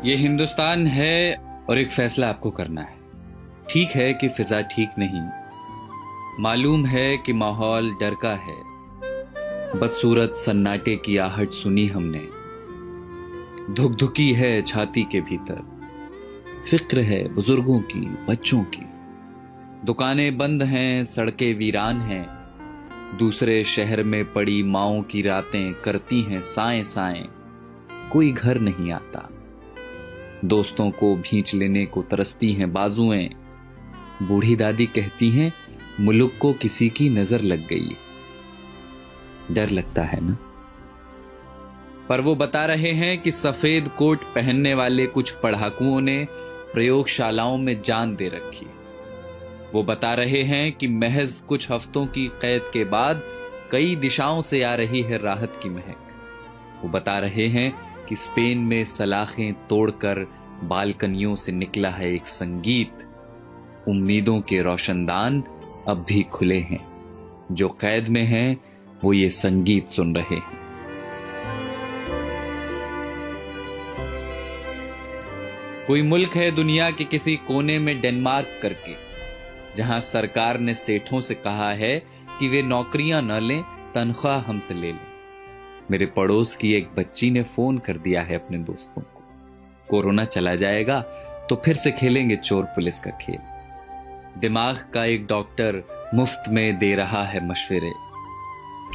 ये हिंदुस्तान है और एक फैसला आपको करना है। ठीक है कि फिजा ठीक नहीं, मालूम है कि माहौल डर का है। बदसूरत सन्नाटे की आहट सुनी हमने, धुकधुकी है छाती के भीतर। फिक्र है बुजुर्गों की, बच्चों की। दुकानें बंद हैं, सड़कें वीरान हैं। दूसरे शहर में पड़ी माओं की रातें करती हैं साएं साएं। कोई घर नहीं आता, दोस्तों को भींच लेने को तरसती हैं बाजुएं। बूढ़ी दादी कहती हैं मुल्क को किसी की नजर लग गई। डर लगता है ना? पर वो बता रहे हैं कि सफेद कोट पहनने वाले कुछ पढ़ाकुओं ने प्रयोगशालाओं में जान दे रखी। वो बता रहे हैं कि महज कुछ हफ्तों की कैद के बाद कई दिशाओं से आ रही है राहत की महक। वो बता रहे हैं कि स्पेन में सलाखें तोड़कर बालकनियों से निकला है एक संगीत। उम्मीदों के रोशनदान अब भी खुले हैं, जो कैद में हैं वो ये संगीत सुन रहे हैं। कोई मुल्क है दुनिया के किसी कोने में डेनमार्क करके, जहां सरकार ने सेठों से कहा है कि वे नौकरियां न लें, तनख्वाह हमसे ले लें। मेरे पड़ोस की एक बच्ची ने फोन कर दिया है अपने दोस्तों को, कोरोना चला जाएगा तो फिर से खेलेंगे चोर पुलिस का खेल। दिमाग का एक डॉक्टर मुफ्त में दे रहा है मशवरे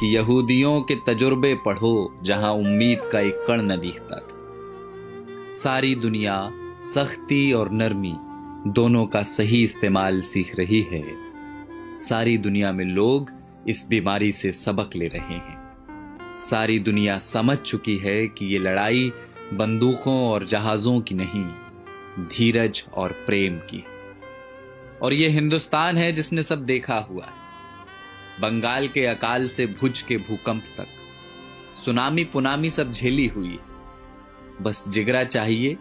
कि यहूदियों के तजुर्बे पढ़ो जहां उम्मीद का एक कण न दिखता था। सारी दुनिया सख्ती और नरमी दोनों का सही इस्तेमाल सीख रही है। सारी दुनिया में लोग इस बीमारी से सबक ले रहे हैं। सारी दुनिया समझ चुकी है कि ये लड़ाई बंदूकों और जहाजों की नहीं, धीरज और प्रेम की है। और ये हिंदुस्तान है जिसने सब देखा हुआ है, बंगाल के अकाल से भुज के भूकंप तक, सुनामी पुनामी सब झेली हुई है। बस जिगरा चाहिए,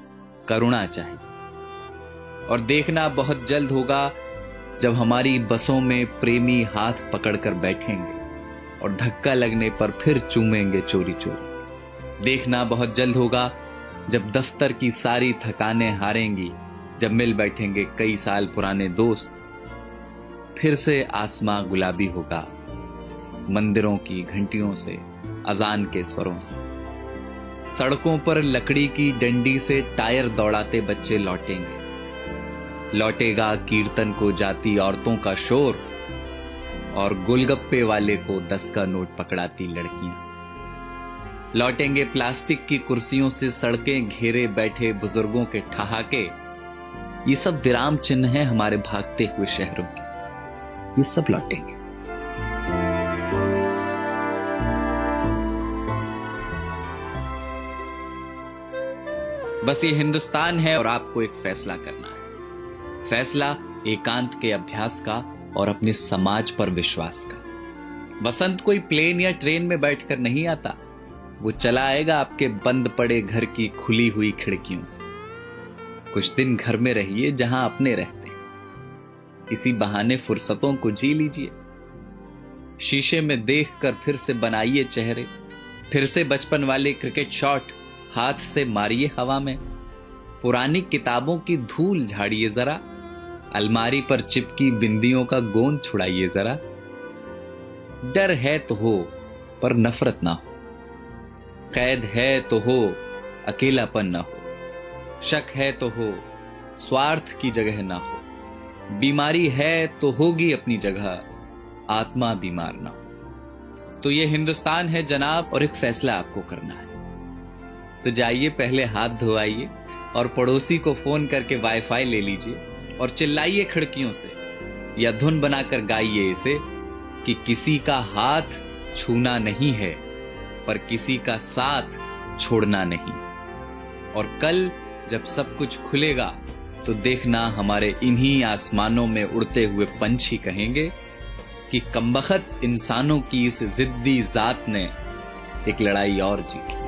करुणा चाहिए। और देखना बहुत जल्द होगा जब हमारी बसों में प्रेमी हाथ पकड़कर बैठेंगे और धक्का लगने पर फिर चूमेंगे चोरी चोरी। देखना बहुत जल्द होगा जब दफ्तर की सारी थकानें हारेंगी, जब मिल बैठेंगे कई साल पुराने दोस्त। फिर से आसमां गुलाबी होगा, मंदिरों की घंटियों से, अजान के स्वरों से। सड़कों पर लकड़ी की डंडी से टायर दौड़ाते बच्चे लौटेंगे। लौटेगा कीर्तन को जाती औरतों का शोर और गोलगप्पे वाले को 10 का नोट पकड़ाती लड़कियां। लौटेंगे प्लास्टिक की कुर्सियों से सड़कें घेरे बैठे बुजुर्गों के ठहाके। ये सब विराम चिन्ह हैं हमारे भागते हुए शहरों के। ये सब लौटेंगे। बस ये हिंदुस्तान है और आपको एक फैसला करना है। फैसला एकांत के अभ्यास का और अपने समाज पर विश्वास का। बसंत कोई प्लेन या ट्रेन में बैठकर नहीं आता, वो चला आएगा आपके बंद पड़े घर की खुली हुई खिड़कियों से। कुछ दिन घर में रहिए जहां अपने रहते हैं। इसी बहाने फुर्सतों को जी लीजिए। शीशे में देखकर फिर से बनाइए चेहरे। फिर से बचपन वाले क्रिकेट शॉट हाथ से मारिए हवा में। पुरानी किताबों की धूल झाड़िए जरा। अलमारी पर चिपकी बिंदियों का गोंद छुड़ाइए जरा। डर है तो हो पर नफरत ना हो। कैद है तो हो, अकेलापन ना हो। शक है तो हो, स्वार्थ की जगह ना हो। बीमारी है तो होगी अपनी जगह, आत्मा बीमार ना हो। तो ये हिंदुस्तान है जनाब और एक फैसला आपको करना है। तो जाइए पहले हाथ धोआइए और पड़ोसी को फोन करके वाईफाई ले लीजिए और चिल्लाइए खिड़कियों से या धुन बनाकर गाइए इसे कि किसी का हाथ छूना नहीं है पर किसी का साथ छोड़ना नहीं। और कल जब सब कुछ खुलेगा तो देखना हमारे इन्हीं आसमानों में उड़ते हुए पंछी कहेंगे कि कमबख्त इंसानों की इस जिद्दी जात ने एक लड़ाई और जीती।